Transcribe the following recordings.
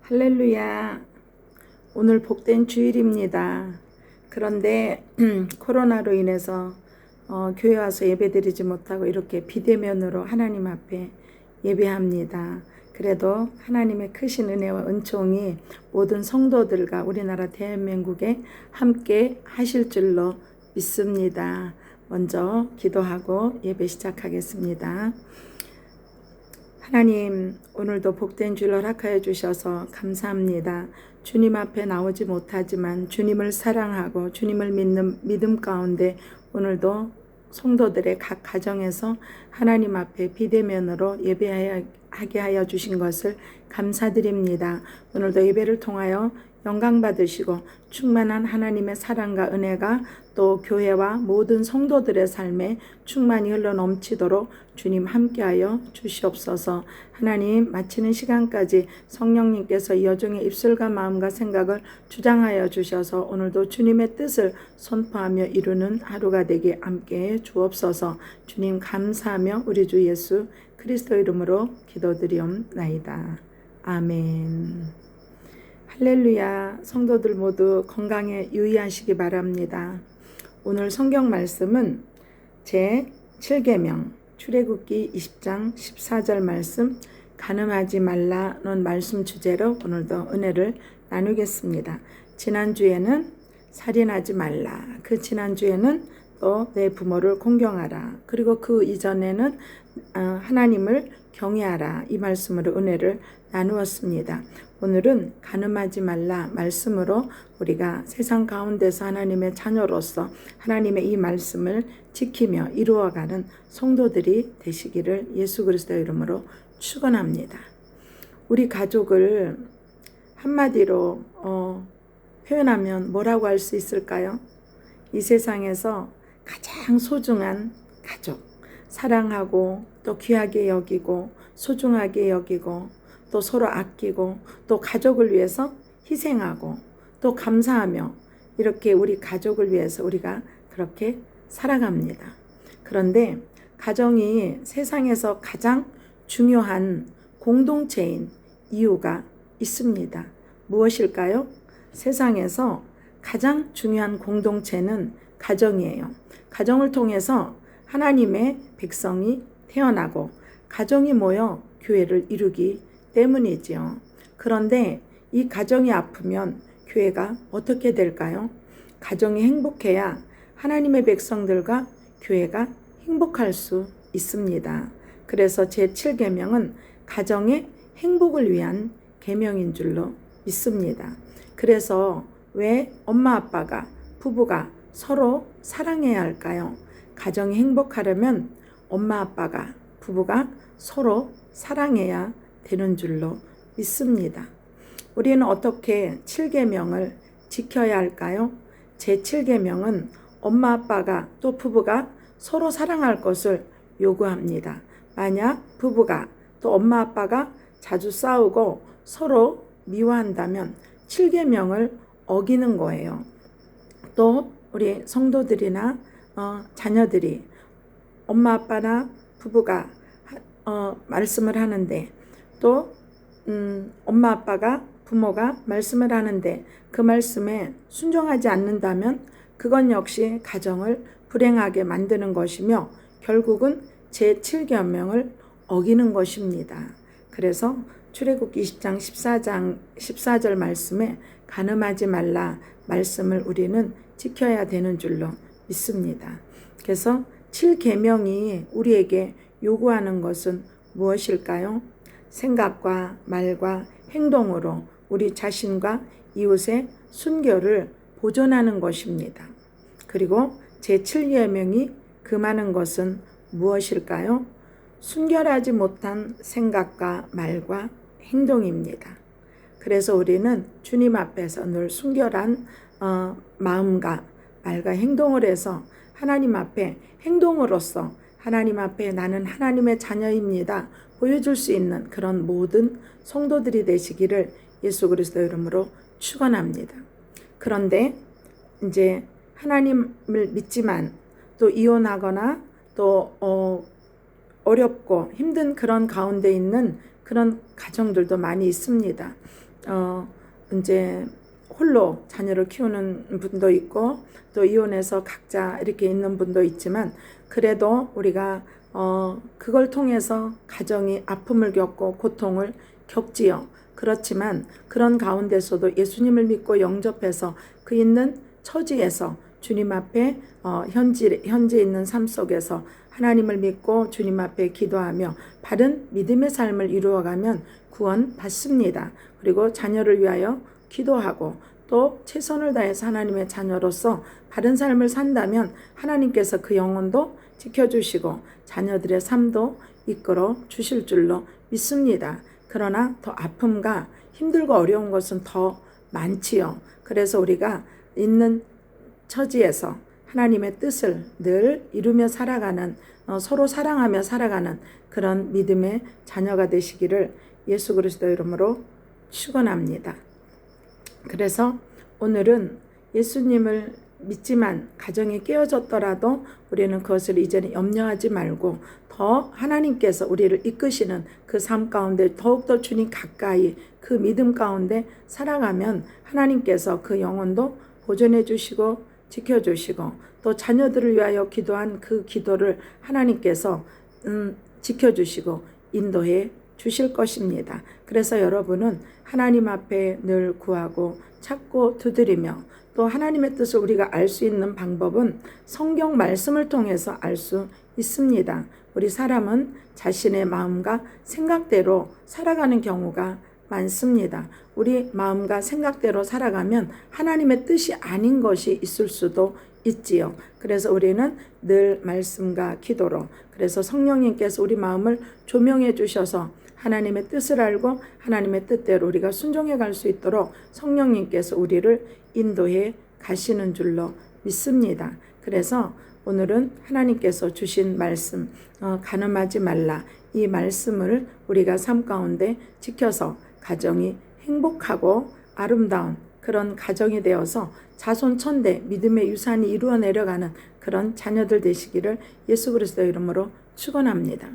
할렐루야. 오늘 복된 주일입니다. 그런데 코로나로 인해서 교회 와서 예배드리지 못하고 이렇게 비대면으로 하나님 앞에 예배합니다. 그래도 하나님의 크신 은혜와 은총이 모든 성도들과 우리나라 대한민국에 함께 하실 줄로 믿습니다. 먼저 기도하고 예배 시작하겠습니다. 하나님, 오늘도 복된 주일 허락하여 주셔서 감사합니다. 주님 앞에 나오지 못하지만 주님을 사랑하고 주님을 믿는 믿음 가운데 오늘도 성도들의 각 가정에서 하나님 앞에 비대면으로 예배하게 하여 주신 것을 감사드립니다. 오늘도 예배를 통하여 영광 받으시고 충만한 하나님의 사랑과 은혜가 또 교회와 모든 성도들의 삶에 충만히 흘러 넘치도록 주님 함께하여 주시옵소서. 하나님, 마치는 시간까지 성령님께서 이 여종의 입술과 마음과 생각을 주장하여 주셔서 오늘도 주님의 뜻을 선포하며 이루는 하루가 되게 함께해 주옵소서. 주님 감사하며 우리 주 예수 그리스도 이름으로 기도드리옵나이다. 아멘. 할렐루야. 성도들 모두 건강에 유의하시기 바랍니다. 오늘 성경 말씀은 제 7계명 출애굽기 20장 14절 말씀, 간음하지 말라는 말씀 주제로 오늘도 은혜를 나누겠습니다. 지난주에는 살인하지 말라, 그 지난주에는 또 내 부모를 공경하라, 그리고 그 이전에는 하나님을 경외하라, 이 말씀으로 은혜를 나누었습니다. 오늘은 간음하지 말라 말씀으로 우리가 세상 가운데서 하나님의 자녀로서 하나님의 이 말씀을 지키며 이루어가는 성도들이 되시기를 예수 그리스도의 이름으로 축원합니다. 우리 가족을 한마디로 표현하면 뭐라고 할 수 있을까요? 이 세상에서 가장 소중한 가족, 사랑하고 또 귀하게 여기고 소중하게 여기고 또 서로 아끼고 또 가족을 위해서 희생하고 또 감사하며 이렇게 우리 가족을 위해서 우리가 그렇게 살아갑니다. 그런데 가정이 세상에서 가장 중요한 공동체인 이유가 있습니다. 무엇일까요? 세상에서 가장 중요한 공동체는 가정이에요. 가정을 통해서 하나님의 백성이 태어나고 가정이 모여 교회를 이루기 때문이지요. 그런데 이 가정이 아프면 교회가 어떻게 될까요? 가정이 행복해야 하나님의 백성들과 교회가 행복할 수 있습니다. 그래서 제7계명은 가정의 행복을 위한 계명인 줄로 믿습니다. 그래서 왜 엄마 아빠가 부부가 서로 사랑해야 할까요? 가정이 행복하려면 엄마 아빠가 부부가 서로 사랑해야 되는 줄로 믿습니다. 우리는 어떻게 7계명을 지켜야 할까요? 제7계명은 엄마 아빠가 또 부부가 서로 사랑할 것을 요구합니다. 만약 부부가 또 엄마 아빠가 자주 싸우고 서로 미워한다면 7계명을 어기는 거예요. 또 우리 성도들이나 자녀들이 엄마 아빠나 부부가 말씀을 하는데 또 엄마 아빠가 부모가 말씀을 하는데 그 말씀에 순종하지 않는다면 그건 역시 가정을 불행하게 만드는 것이며 결국은 제7계명을 어기는 것입니다. 그래서 출애굽기 20장 14절 말씀에 간음하지 말라 말씀을 우리는 지켜야 되는 줄로 믿습니다. 그래서 7계명이 우리에게 요구하는 것은 무엇일까요? 생각과 말과 행동으로 우리 자신과 이웃의 순결을 보존하는 것입니다. 그리고 제7계명이 금하는 것은 무엇일까요? 순결하지 못한 생각과 말과 행동입니다. 그래서 우리는 주님 앞에서 늘 순결한 마음과 말과 행동을 해서 하나님 앞에 행동으로서 하나님 앞에 나는 하나님의 자녀입니다 보여줄 수 있는 그런 모든 성도들이 되시기를 예수 그리스도 이름으로 축원합니다. 그런데 이제 하나님을 믿지만 또 이혼하거나 또 어렵고 힘든 그런 가운데 있는 그런 가정들도 많이 있습니다. 이제 홀로 자녀를 키우는 분도 있고 또 이혼해서 각자 이렇게 있는 분도 있지만 그래도 우리가 그걸 통해서 가정이 아픔을 겪고 고통을 겪지요. 그렇지만 그런 가운데서도 예수님을 믿고 영접해서 그 있는 처지에서 주님 앞에 현재 있는 삶 속에서 하나님을 믿고 주님 앞에 기도하며 바른 믿음의 삶을 이루어가면 구원 받습니다. 그리고 자녀를 위하여 기도하고 또 최선을 다해서 하나님의 자녀로서 바른 삶을 산다면 하나님께서 그 영혼도 지켜주시고 자녀들의 삶도 이끌어 주실 줄로 믿습니다. 그러나 더 아픔과 힘들고 어려운 것은 더 많지요. 그래서 우리가 있는 처지에서 하나님의 뜻을 늘 이루며 살아가는 서로 사랑하며 살아가는 그런 믿음의 자녀가 되시기를 예수 그리스도 이름으로 축원합니다. 그래서 오늘은 예수님을 믿지만 가정이 깨어졌더라도 우리는 그것을 이제는 염려하지 말고 더 하나님께서 우리를 이끄시는 그 삶 가운데 더욱더 주님 가까이 그 믿음 가운데 살아가면 하나님께서 그 영혼도 보존해 주시고 지켜주시고 또 자녀들을 위하여 기도한 그 기도를 하나님께서 지켜주시고 인도해 주실 것입니다. 그래서 여러분은 하나님 앞에 늘 구하고 찾고 두드리며 또 하나님의 뜻을 우리가 알 수 있는 방법은 성경 말씀을 통해서 알 수 있습니다. 우리 사람은 자신의 마음과 생각대로 살아가는 경우가 많습니다. 우리 마음과 생각대로 살아가면 하나님의 뜻이 아닌 것이 있을 수도 있지요. 그래서 우리는 늘 말씀과 기도로 그래서 성령님께서 우리 마음을 조명해 주셔서 하나님의 뜻을 알고 하나님의 뜻대로 우리가 순종해 갈 수 있도록 성령님께서 우리를 인도해 가시는 줄로 믿습니다. 그래서 오늘은 하나님께서 주신 말씀 간음하지 말라 이 말씀을 우리가 삶 가운데 지켜서 가정이 행복하고 아름다운 그런 가정이 되어서 자손천대 믿음의 유산이 이루어 내려가는 그런 자녀들 되시기를 예수 그리스도 이름으로 축원합니다.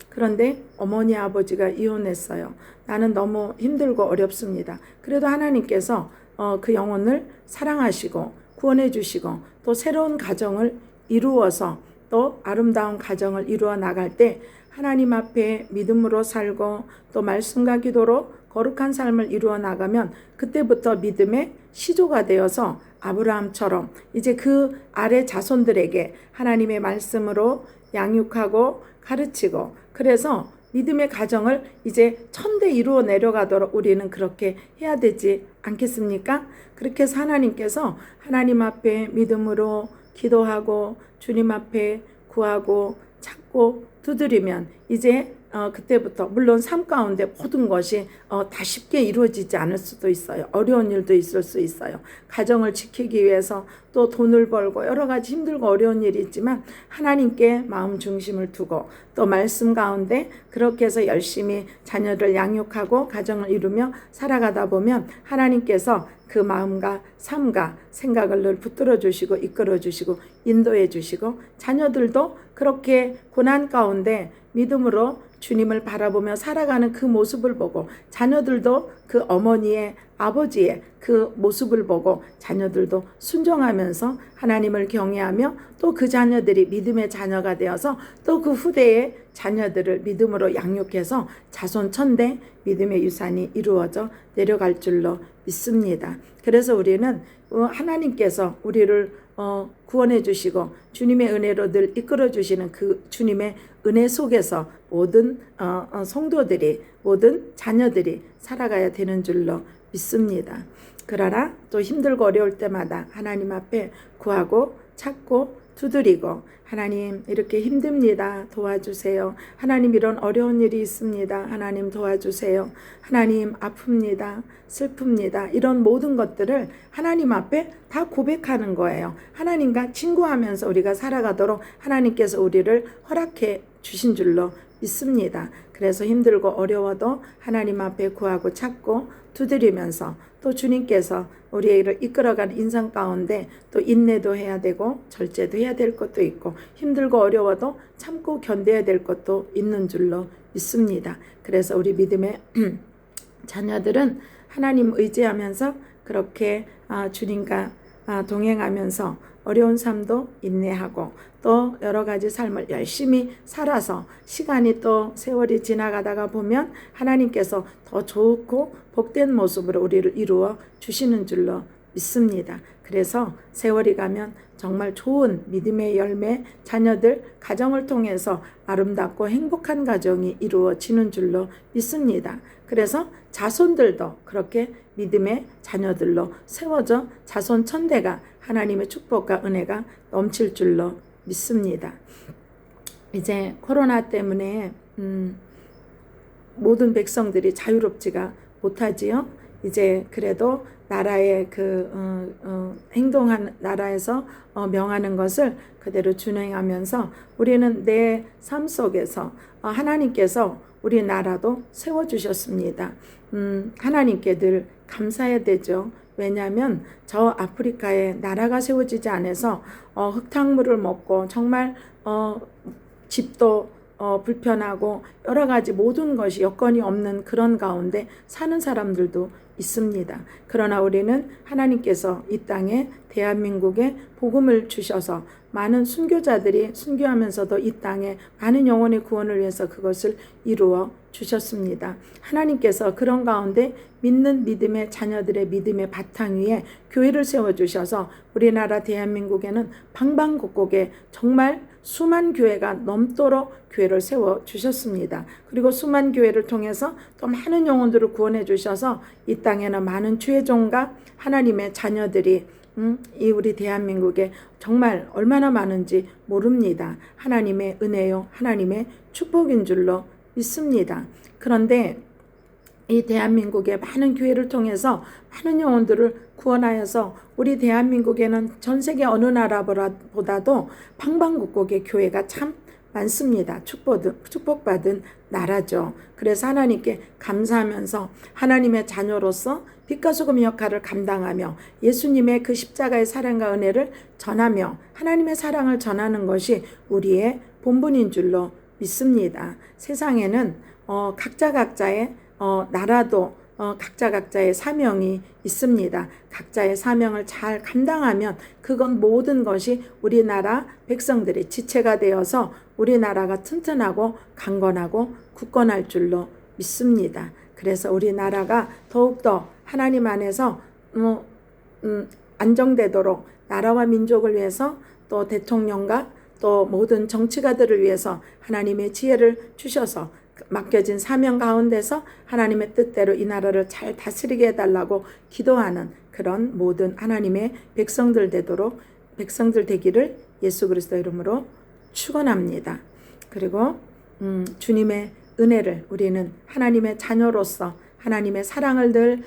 그런데 어머니 아버지가 이혼했어요. 나는 너무 힘들고 어렵습니다. 그래도 하나님께서 그 영혼을 사랑하시고 구원해 주시고 또 새로운 가정을 이루어서 또 아름다운 가정을 이루어 나갈 때 하나님 앞에 믿음으로 살고 또 말씀과 기도로 거룩한 삶을 이루어 나가면 그때부터 믿음의 시조가 되어서 아브라함처럼 이제 그 아래 자손들에게 하나님의 말씀으로 양육하고 가르치고 그래서 믿음의 가정을 이제 천대 이루어 내려가도록 우리는 그렇게 해야 되지 않겠습니까? 그렇게 해서 하나님께서 하나님 앞에 믿음으로 기도하고 주님 앞에 구하고 찾고 두드리면 이제 그때부터 물론 삶 가운데 모든 것이 다 쉽게 이루어지지 않을 수도 있어요. 어려운 일도 있을 수 있어요. 가정을 지키기 위해서 또 돈을 벌고 여러 가지 힘들고 어려운 일이 있지만 하나님께 마음 중심을 두고 또 말씀 가운데 그렇게 해서 열심히 자녀를 양육하고 가정을 이루며 살아가다 보면 하나님께서 그 마음과 삶과 생각을 늘 붙들어 주시고 이끌어 주시고 인도해 주시고 자녀들도 그렇게 고난 가운데 믿음으로 주님을 바라보며 살아가는 그 모습을 보고 자녀들도 그 어머니의 아버지의 그 모습을 보고 자녀들도 순종하면서 하나님을 경외하며 또 그 자녀들이 믿음의 자녀가 되어서 또 그 후대의 자녀들을 믿음으로 양육해서 자손천대 믿음의 유산이 이루어져 내려갈 줄로 믿습니다. 그래서 우리는 하나님께서 우리를 구원해 주시고 주님의 은혜로 늘 이끌어 주시는 그 주님의 은혜 속에서 모든 성도들이 모든 자녀들이 살아가야 되는 줄로 믿습니다. 그러나 또 힘들고 어려울 때마다 하나님 앞에 구하고 찾고 두드리고 하나님 이렇게 힘듭니다. 도와주세요. 하나님 이런 어려운 일이 있습니다. 하나님 도와주세요. 하나님 아픕니다. 슬픕니다. 이런 모든 것들을 하나님 앞에 다 고백하는 거예요. 하나님과 친구하면서 우리가 살아가도록 하나님께서 우리를 허락해 주신 줄로 믿습니다. 그래서 힘들고 어려워도 하나님 앞에 구하고 찾고 두드리면서 또 주님께서 우리를 이끌어가는 인생 가운데 또 인내도 해야 되고 절제도 해야 될 것도 있고 힘들고 어려워도 참고 견뎌야 될 것도 있는 줄로 믿습니다. 그래서 우리 믿음의 자녀들은 하나님 의지하면서 그렇게 주님과 동행하면서 어려운 삶도 인내하고 또 여러 가지 삶을 열심히 살아서 시간이 또 세월이 지나가다가 보면 하나님께서 더 좋고 복된 모습으로 우리를 이루어 주시는 줄로 믿습니다. 그래서 세월이 가면 정말 좋은 믿음의 열매, 자녀들, 가정을 통해서 아름답고 행복한 가정이 이루어지는 줄로 믿습니다. 그래서 자손들도 그렇게 믿음의 자녀들로 세워져 자손 천대가 하나님의 축복과 은혜가 넘칠 줄로 믿습니다. 이제 코로나 때문에 모든 백성들이 자유롭지가 못하지요. 이제 그래도 나라의 행동한 나라에서 명하는 것을 그대로 준행하면서 우리는 내 삶 속에서 하나님께서 우리 나라도 세워주셨습니다. 하나님께 늘 감사해야 되죠. 왜냐하면 저 아프리카에 나라가 세워지지 않아서 흙탕물을 먹고 정말 집도 불편하고 여러 가지 모든 것이 여건이 없는 그런 가운데 사는 사람들도 있습니다. 그러나 우리는 하나님께서 이 땅에 대한민국에 복음을 주셔서 많은 순교자들이 순교하면서도 이 땅에 많은 영혼의 구원을 위해서 그것을 이루어 주셨습니다. 하나님께서 그런 가운데 믿는 믿음의 자녀들의 믿음의 바탕 위에 교회를 세워주셔서 우리나라 대한민국에는 방방곡곡에 정말 수만 교회가 넘도록 교회를 세워주셨습니다. 그리고 수만 교회를 통해서 또 많은 영혼들을 구원해 주셔서 이 땅에는 많은 죄종과 하나님의 자녀들이 이 우리 대한민국에 정말 얼마나 많은지 모릅니다. 하나님의 은혜요, 하나님의 축복인 줄로 믿습니다. 그런데 이 대한민국의 많은 교회를 통해서 많은 영혼들을 구원하여서 우리 대한민국에는 전 세계 어느 나라보다도 방방곡곡의 교회가 참 많습니다. 축복받은 나라죠. 그래서 하나님께 감사하면서 하나님의 자녀로서 빛과 소금의 역할을 감당하며 예수님의 그 십자가의 사랑과 은혜를 전하며 하나님의 사랑을 전하는 것이 우리의 본분인 줄로 믿습니다. 세상에는 각자의 나라도 각자의 사명이 있습니다. 각자의 사명을 잘 감당하면 그건 모든 것이 우리나라 백성들의 지체가 되어서 우리나라가 튼튼하고 강건하고 굳건할 줄로 믿습니다. 그래서 우리나라가 더욱더 하나님 안에서 안정되도록 나라와 민족을 위해서 또 대통령과 또 모든 정치가들을 위해서 하나님의 지혜를 주셔서 맡겨진 사명 가운데서 하나님의 뜻대로 이 나라를 잘 다스리게 해달라고 기도하는 그런 모든 하나님의 백성들 되기를 예수 그리스도 이름으로 축원합니다. 그리고 주님의 은혜를 우리는 하나님의 자녀로서 하나님의 사랑을 늘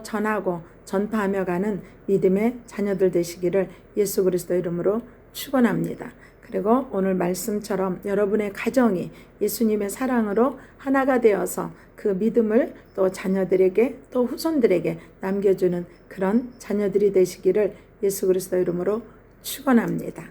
전하고 전파하며 가는 믿음의 자녀들 되시기를 예수 그리스도 이름으로 축원합니다. 그리고 오늘 말씀처럼 여러분의 가정이 예수님의 사랑으로 하나가 되어서 그 믿음을 또 자녀들에게 또 후손들에게 남겨주는 그런 자녀들이 되시기를 예수 그리스도 이름으로 축원합니다.